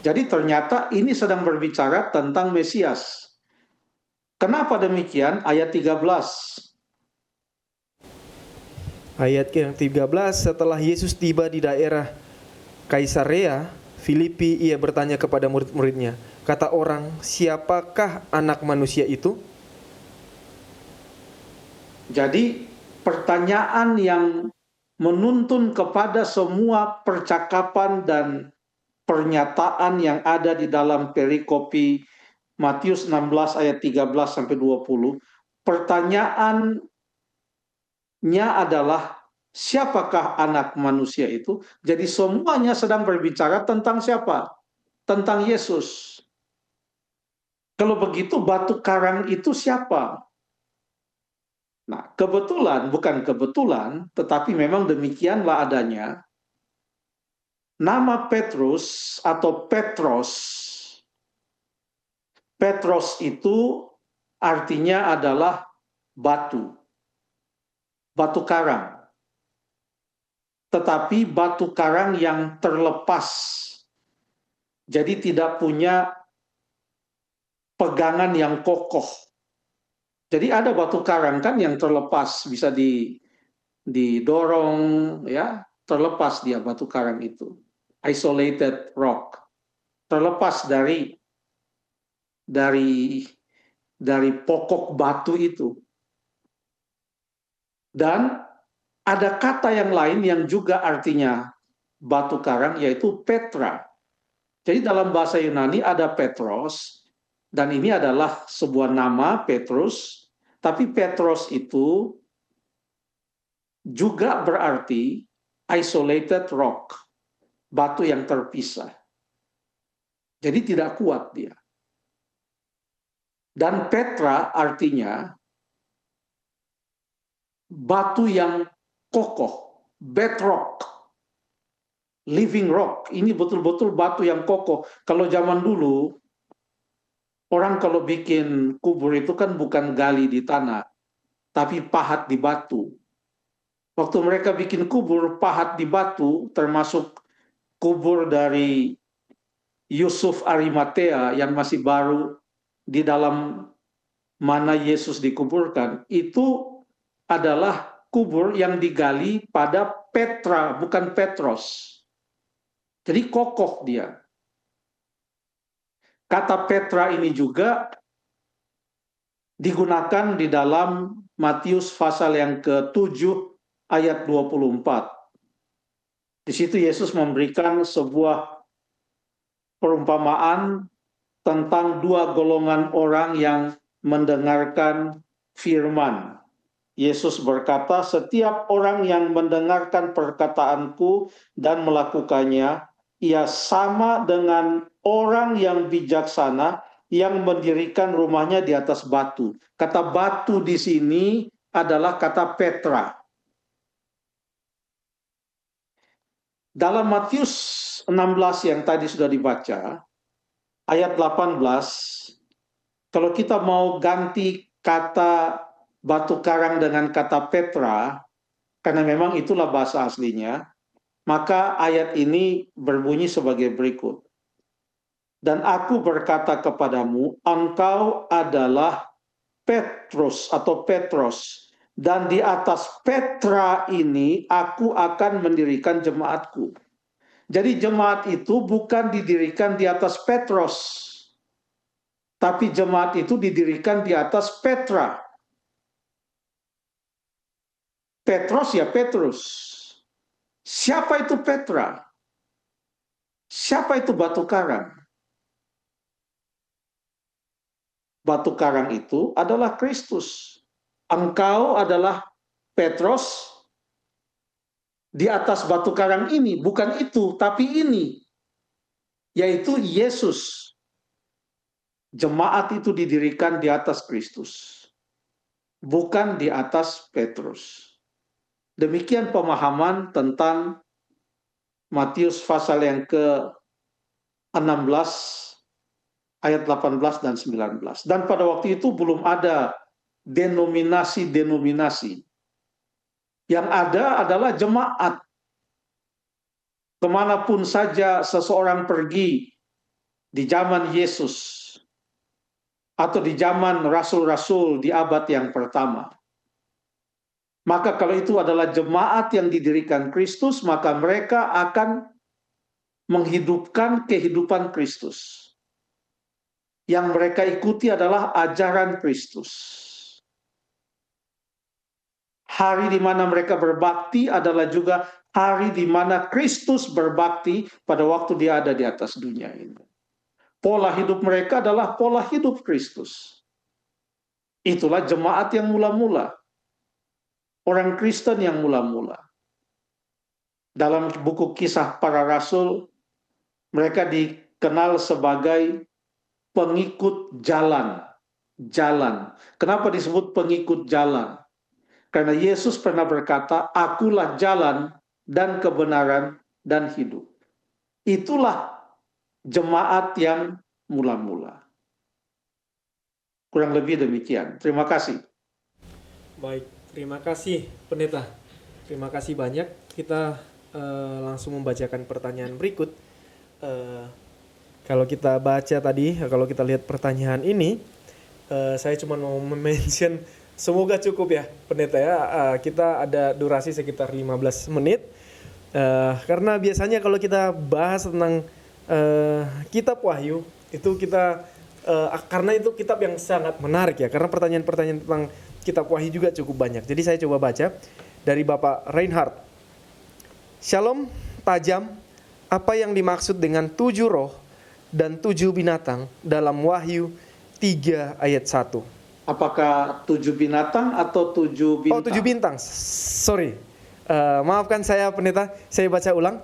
Jadi ternyata ini sedang berbicara tentang Mesias. Kenapa demikian? Ayat 13. Ayat yang 13, setelah Yesus tiba di daerah Kaisarea Filipi, ia bertanya kepada murid-muridnya, kata orang, siapakah anak manusia itu? Jadi pertanyaan yang menuntun kepada semua percakapan dan pernyataan yang ada di dalam perikopi Matius 16 ayat 13 sampai 20. Pertanyaannya adalah siapakah anak manusia itu? Jadi semuanya sedang berbicara tentang siapa? Tentang Yesus. Kalau begitu batu karang itu siapa? Nah, bukan kebetulan, tetapi memang demikianlah adanya. Nama Petrus atau Petros, Petros itu artinya adalah batu, batu karang. Tetapi batu karang yang terlepas, jadi tidak punya pegangan yang kokoh. Jadi ada batu karang kan yang terlepas, bisa didorong, ya, terlepas dia batu karang itu. Isolated rock, terlepas dari pokok batu itu. Dan ada kata yang lain yang juga artinya batu karang, yaitu Petra. Jadi dalam bahasa Yunani ada Petros, dan ini adalah sebuah nama Petrus, tapi Petros itu juga berarti isolated rock, batu yang terpisah. Jadi tidak kuat dia. Dan Petra artinya batu yang kokoh, bedrock, living rock. Ini betul-betul batu yang kokoh. Kalau zaman dulu, orang kalau bikin kubur itu kan bukan gali di tanah, tapi pahat di batu. Waktu mereka bikin kubur, pahat di batu, termasuk kubur dari Yusuf Arimatea yang masih baru di dalam mana Yesus dikuburkan, itu adalah kubur yang digali pada Petra, bukan Petros. Jadi kokoh dia. Kata Petra ini juga digunakan di dalam Matius pasal yang ke-7 ayat 24. Di situ Yesus memberikan sebuah perumpamaan tentang dua golongan orang yang mendengarkan firman. Yesus berkata, setiap orang yang mendengarkan perkataanku dan melakukannya, ia sama dengan orang yang bijaksana yang mendirikan rumahnya di atas batu. Kata batu di sini adalah kata Petra. Dalam Matius 16 yang tadi sudah dibaca, ayat 18, kalau kita mau ganti kata batu karang dengan kata Petra, karena memang itulah bahasa aslinya, maka ayat ini berbunyi sebagai berikut. Dan aku berkata kepadamu, engkau adalah Petrus atau Petros, dan di atas Petra ini aku akan mendirikan jemaatku. Jadi jemaat itu bukan didirikan di atas Petros, tapi jemaat itu didirikan di atas Petra. Petros ya Petrus. Siapa itu Petra? Siapa itu batu karang? Batu karang itu adalah Kristus. Engkau adalah Petros di atas batu karang ini. Bukan itu, tapi ini. Yaitu Yesus. Jemaat itu didirikan di atas Kristus. Bukan di atas Petrus. Demikian pemahaman tentang Matius pasal yang ke-16 ayat 18 dan 19. Dan pada waktu itu belum ada denominasi-denominasi. Yang ada adalah jemaat. Kemanapun saja seseorang pergi di zaman Yesus atau di zaman rasul-rasul di abad yang pertama. Maka kalau itu adalah jemaat yang didirikan Kristus, maka mereka akan menghidupkan kehidupan Kristus. Yang mereka ikuti adalah ajaran Kristus. Hari di mana mereka berbakti adalah juga hari di mana Kristus berbakti pada waktu dia ada di atas dunia ini. Pola hidup mereka adalah pola hidup Kristus. Itulah jemaat yang mula-mula. Orang Kristen yang mula-mula. Dalam buku Kisah Para Rasul, mereka dikenal sebagai pengikut jalan. Jalan. Kenapa disebut pengikut jalan? Karena Yesus pernah berkata, akulah jalan dan kebenaran dan hidup. Itulah jemaat yang mula-mula. Kurang lebih demikian. Terima kasih. Baik, terima kasih Pendeta. Terima kasih banyak. Kita langsung membacakan pertanyaan berikut. Kalau kita baca tadi, kalau kita lihat pertanyaan ini, saya cuma mau mention, semoga cukup ya Pendeta ya. Kita ada durasi sekitar 15 menit. Karena biasanya kalau kita bahas tentang kitab Wahyu, itu kita karena itu kitab yang sangat menarik ya. Karena pertanyaan-pertanyaan tentang kitab Wahyu juga cukup banyak. Jadi saya coba baca dari Bapak Reinhard. Shalom, tajam. Apa yang dimaksud dengan 7 roh dan 7 binatang dalam Wahyu 3 ayat 1? Apakah 7 binatang atau 7 bintang? Oh, 7 bintang. Sorry. Maafkan saya Pendeta, saya baca ulang.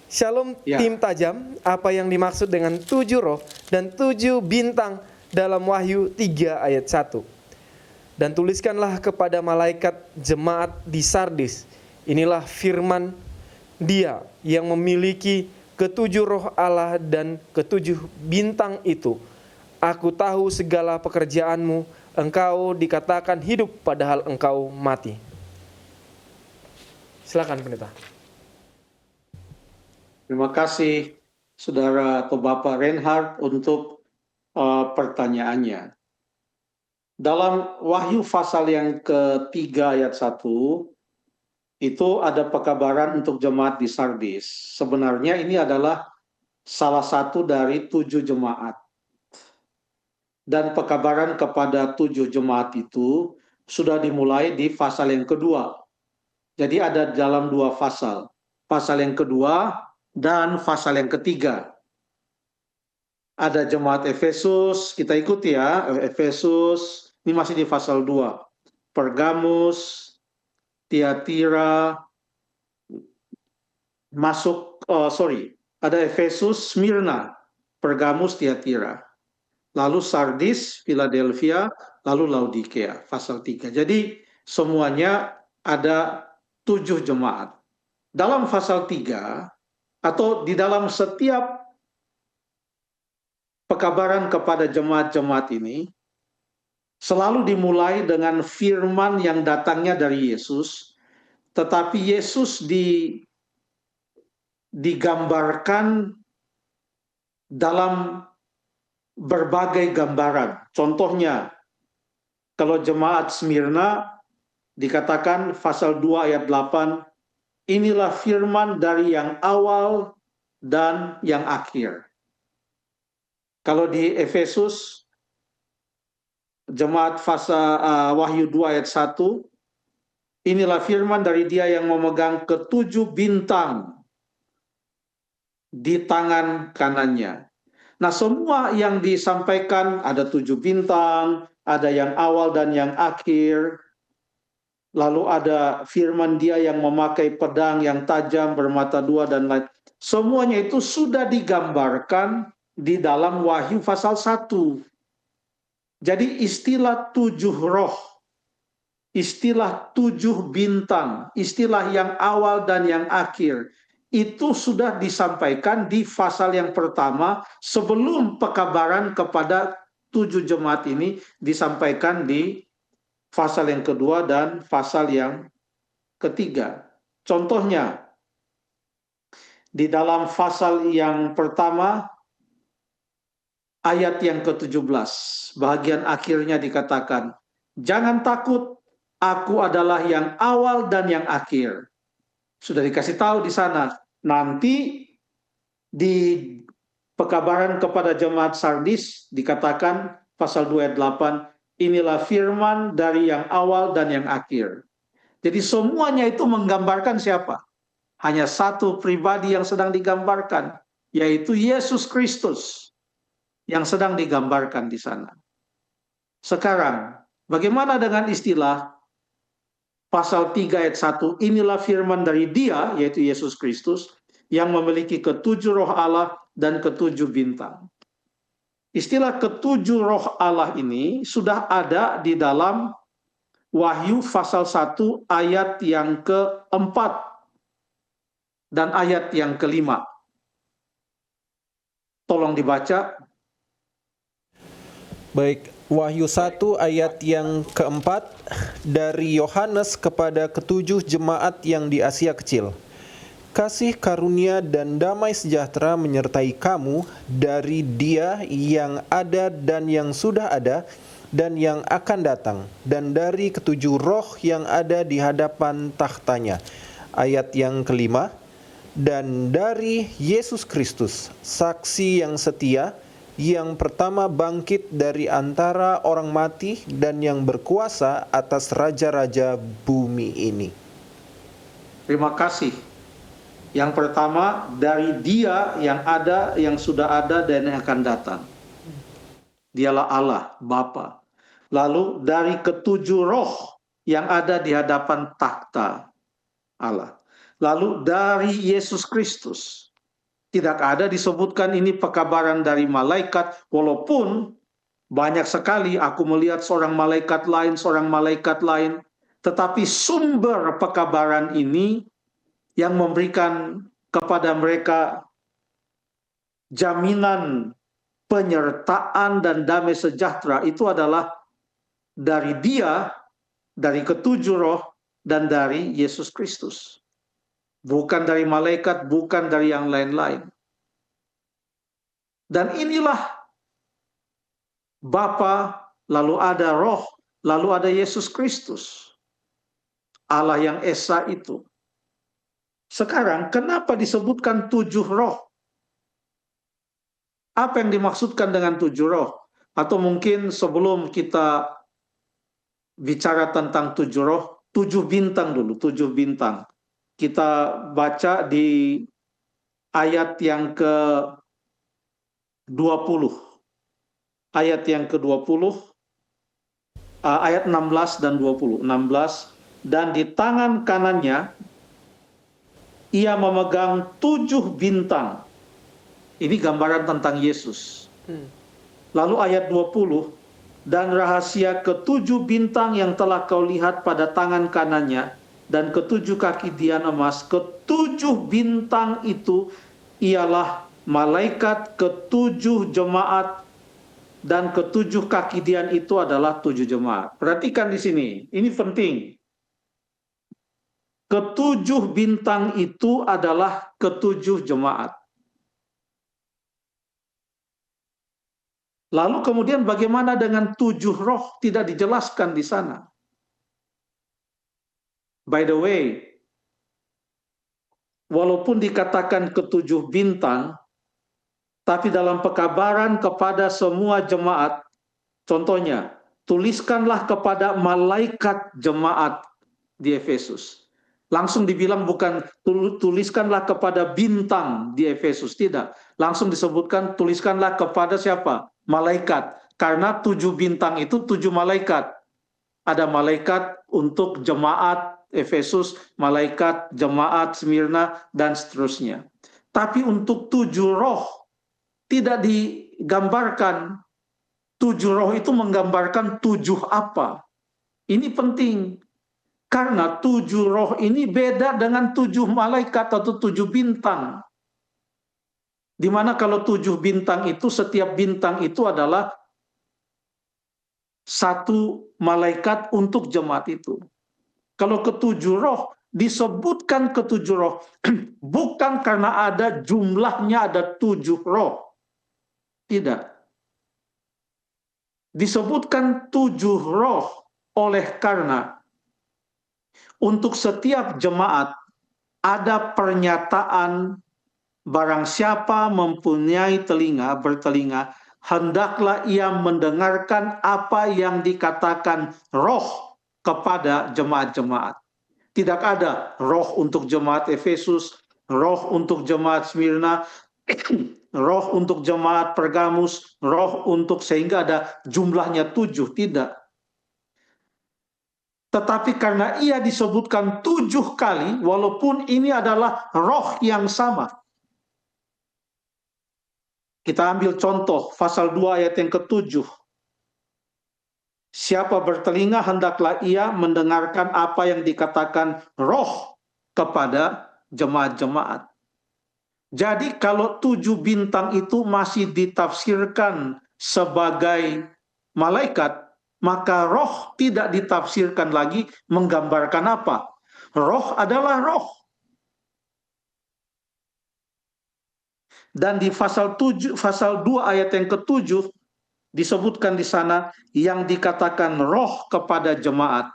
Shalom Ya. tim tajam, apa yang dimaksud dengan 7 roh dan 7 bintang dalam Wahyu 3 ayat 1? Dan tuliskanlah kepada malaikat jemaat di Sardis, inilah firman Dia yang memiliki ketujuh roh Allah dan ketujuh bintang itu. Aku tahu segala pekerjaanmu, engkau dikatakan hidup padahal engkau mati. Silakan pendeta. Terima kasih Saudara atau Bapak Reinhard untuk pertanyaannya. Dalam Wahyu pasal yang ketiga ayat 1, itu ada pekabaran untuk jemaat di Sardis. Sebenarnya ini adalah salah satu dari 7 jemaat. Dan pekabaran kepada 7 jemaat itu sudah dimulai di pasal yang kedua. Jadi ada dalam 2 pasal. Pasal yang kedua dan pasal yang ketiga. Ada jemaat Efesus, kita ikuti ya, Efesus, ini masih di pasal 2. Pergamus, Tiatira, ada Efesus, Smyrna, Pergamus, Tiatira. Lalu Sardis, Philadelphia, lalu Laodikea, pasal 3. Jadi semuanya ada 7 jemaat. Dalam pasal 3, atau di dalam setiap pekabaran kepada jemaat-jemaat ini, selalu dimulai dengan firman yang datangnya dari Yesus, tetapi Yesus digambarkan dalam berbagai gambaran. Contohnya, kalau jemaat Smyrna dikatakan pasal 2 ayat 8, inilah firman dari yang awal dan yang akhir. Kalau di Efesus, jemaat Wahyu 2 ayat 1, inilah firman dari Dia yang memegang ketujuh bintang di tangan kanannya. Nah, semua yang disampaikan ada 7 bintang, ada yang awal dan yang akhir. Lalu ada firman Dia yang memakai pedang yang tajam bermata 2 dan lain. Semuanya itu sudah digambarkan di dalam Wahyu pasal 1. Jadi istilah 7 roh, istilah 7 bintang, istilah yang awal dan yang akhir, itu sudah disampaikan di pasal yang pertama sebelum pekabaran kepada 7 jemaat ini disampaikan di pasal yang kedua dan pasal yang ketiga. Contohnya, di dalam pasal yang pertama, ayat yang ke-17, bagian akhirnya dikatakan, jangan takut, aku adalah yang awal dan yang akhir. Sudah dikasih tahu di sana. Nanti di pekabaran kepada jemaat Sardis dikatakan pasal 2 ayat 8, inilah firman dari yang awal dan yang akhir. Jadi semuanya itu menggambarkan siapa? Hanya satu pribadi yang sedang digambarkan, yaitu Yesus Kristus yang sedang digambarkan di sana. Sekarang, bagaimana dengan istilah pasal 3 ayat 1, inilah firman dari Dia, yaitu Yesus Kristus, yang memiliki ketujuh roh Allah dan ketujuh bintang. Istilah ketujuh roh Allah ini sudah ada di dalam Wahyu pasal 1 ayat yang ke-4 dan ayat yang ke-5. Tolong dibaca. Baik, Wahyu 1 ayat yang keempat dari Yohanes kepada ketujuh jemaat yang di Asia Kecil. Kasih karunia dan damai sejahtera menyertai kamu dari Dia yang ada dan yang sudah ada dan yang akan datang, dan dari ketujuh roh yang ada di hadapan tahtanya. Ayat yang kelima, dan dari Yesus Kristus, saksi yang setia, yang pertama bangkit dari antara orang mati dan yang berkuasa atas raja-raja bumi ini. Terima kasih. Yang pertama, dari Dia yang ada, yang sudah ada, dan yang akan datang. Dialah Allah, Bapa. Lalu dari ketujuh roh yang ada di hadapan takhta Allah. Lalu dari Yesus Kristus. Tidak ada disebutkan ini pekabaran dari malaikat, walaupun Banyak sekali aku melihat seorang malaikat lain, tetapi sumber pekabaran ini yang memberikan kepada mereka jaminan penyertaan dan damai sejahtera itu adalah dari Dia, dari ketujuh roh, dan dari Yesus Kristus. Bukan dari malaikat, bukan dari yang lain-lain. Dan inilah Bapa, lalu ada Roh, lalu ada Yesus Kristus. Allah yang Esa itu. Sekarang, kenapa disebutkan 7 roh? Apa yang dimaksudkan dengan 7 roh? Atau mungkin sebelum kita bicara tentang 7 roh, 7 bintang dulu, 7 bintang. Kita baca di ayat yang ke-20. Ayat yang ke-20, ayat 16 dan 20. 16, dan di tangan kanannya ia memegang 7 bintang. Ini gambaran tentang Yesus. Lalu ayat 20, dan rahasia ke-7 bintang yang telah kau lihat pada tangan kanannya, dan ke-7 kaki dian emas, ke-7 bintang itu ialah malaikat ke-7 jemaat, dan ke-7 kaki dian itu adalah 7 jemaat. Perhatikan di sini, ini penting. Ke-7 bintang itu adalah ke-7 jemaat. Lalu kemudian bagaimana dengan 7 roh? Tidak dijelaskan di sana. By the way, walaupun dikatakan ke-7 bintang, tapi dalam pekabaran kepada semua jemaat, contohnya, tuliskanlah kepada malaikat jemaat di Efesus. Langsung dibilang bukan tuliskanlah kepada bintang di Efesus, tidak. Langsung disebutkan tuliskanlah kepada siapa? Malaikat. Karena 7 bintang itu 7 malaikat. Ada malaikat untuk jemaat Efesus, malaikat jemaat Smyrna, dan seterusnya. Tapi untuk 7 roh, tidak digambarkan. 7 roh itu menggambarkan 7 apa. Ini penting. Karena 7 roh ini beda dengan 7 malaikat atau 7 bintang. Dimana kalau 7 bintang itu, setiap bintang itu adalah satu malaikat untuk jemaat itu. Kalau ke-7 roh, disebutkan ke-7 roh, bukan karena ada jumlahnya ada 7 roh. Tidak. Disebutkan 7 roh oleh karena untuk setiap jemaat ada pernyataan barang siapa mempunyai telinga, bertelinga, hendaklah ia mendengarkan apa yang dikatakan roh kepada jemaat-jemaat. Tidak ada roh untuk jemaat Efesus, roh untuk jemaat Smyrna, roh untuk jemaat Pergamus, roh untuk, sehingga ada jumlahnya 7, tidak. Tetapi karena ia disebutkan 7 kali, walaupun ini adalah roh yang sama. Kita ambil contoh, pasal 2 ayat yang ke-7. Siapa bertelinga, hendaklah ia mendengarkan apa yang dikatakan roh kepada jemaat-jemaat. Jadi kalau 7 bintang itu masih ditafsirkan sebagai malaikat, maka roh tidak ditafsirkan lagi menggambarkan apa? Roh adalah roh. Dan di pasal 2 ayat yang ke-7 disebutkan di sana yang dikatakan roh kepada jemaat.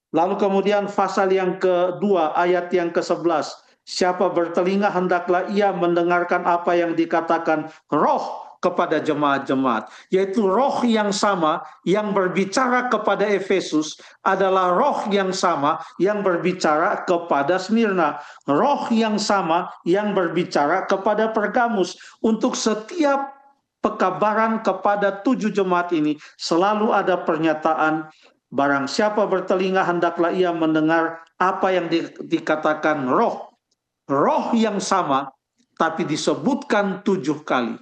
Lalu kemudian pasal yang kedua ayat yang ke-11, siapa bertelinga hendaklah ia mendengarkan apa yang dikatakan roh kepada jemaat-jemaat. Yaitu roh yang sama yang berbicara kepada Efesus adalah roh yang sama yang berbicara kepada Smyrna. Roh yang sama yang berbicara kepada Pergamus. Untuk setiap pekabaran kepada 7 jemaat ini selalu ada pernyataan barang siapa bertelinga hendaklah ia mendengar apa yang dikatakan roh. Roh yang sama tapi disebutkan 7 kali.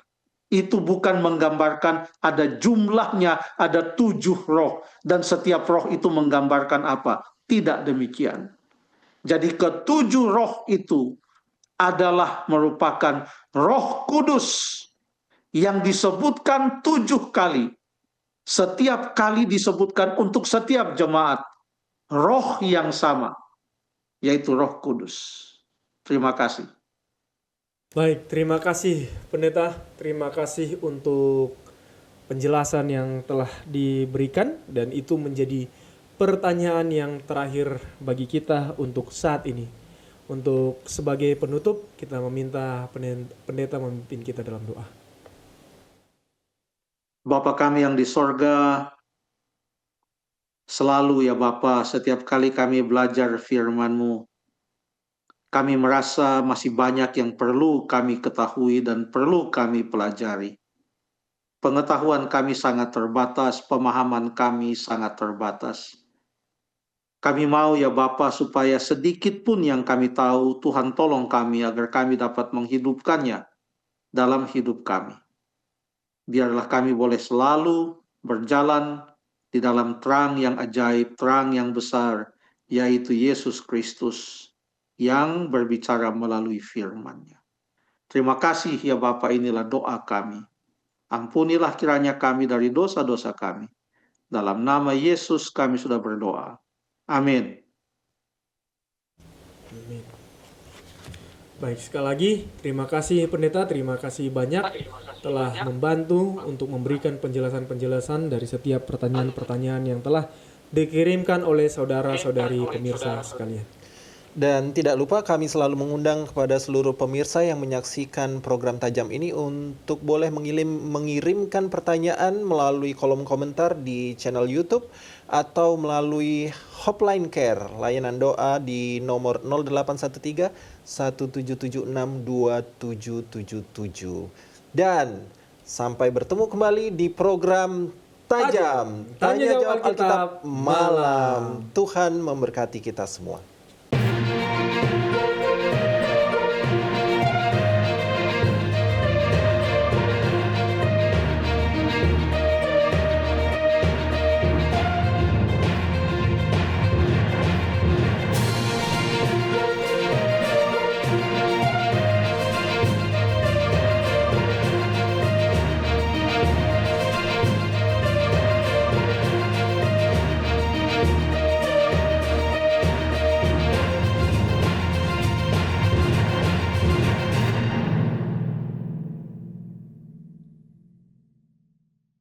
itu bukan menggambarkan ada jumlahnya, ada 7 roh, dan setiap roh itu menggambarkan apa. Tidak demikian. Jadi ke-7 roh itu adalah merupakan Roh Kudus yang disebutkan 7 kali. Setiap kali disebutkan untuk setiap jemaat roh yang sama, yaitu Roh Kudus. Terima kasih. Baik, terima kasih Pendeta. Terima kasih untuk penjelasan yang telah diberikan, dan itu menjadi pertanyaan yang terakhir bagi kita untuk saat ini. Untuk sebagai penutup, kita meminta Pendeta memimpin kita dalam doa. Bapa kami yang di sorga, selalu ya Bapa, setiap kali kami belajar firman-Mu, kami merasa masih banyak yang perlu kami ketahui dan perlu kami pelajari. Pengetahuan kami sangat terbatas, pemahaman kami sangat terbatas. Kami mau ya Bapa supaya sedikit pun yang kami tahu, Tuhan tolong kami agar kami dapat menghidupkannya dalam hidup kami. Biarlah kami boleh selalu berjalan di dalam terang yang ajaib, terang yang besar, yaitu Yesus Kristus yang berbicara melalui firman-Nya. Terima kasih ya Bapa, inilah doa kami. Ampunilah kiranya kami dari dosa-dosa kami. Dalam nama Yesus kami sudah berdoa. Amin. Amin. Baik, sekali lagi terima kasih Pendeta, terima kasih banyak telah membantu untuk memberikan penjelasan-penjelasan dari setiap pertanyaan-pertanyaan yang telah dikirimkan oleh saudara-saudari pemirsa sekalian. Dan tidak lupa kami selalu mengundang kepada seluruh pemirsa yang menyaksikan program Tajam ini untuk boleh mengirimkan pertanyaan melalui kolom komentar di channel YouTube atau melalui Hotline Care, layanan doa di nomor 0813 1776 2777. Dan sampai bertemu kembali di program Tajam, Tanya Jawab Alkitab Malam. Tuhan memberkati kita semua.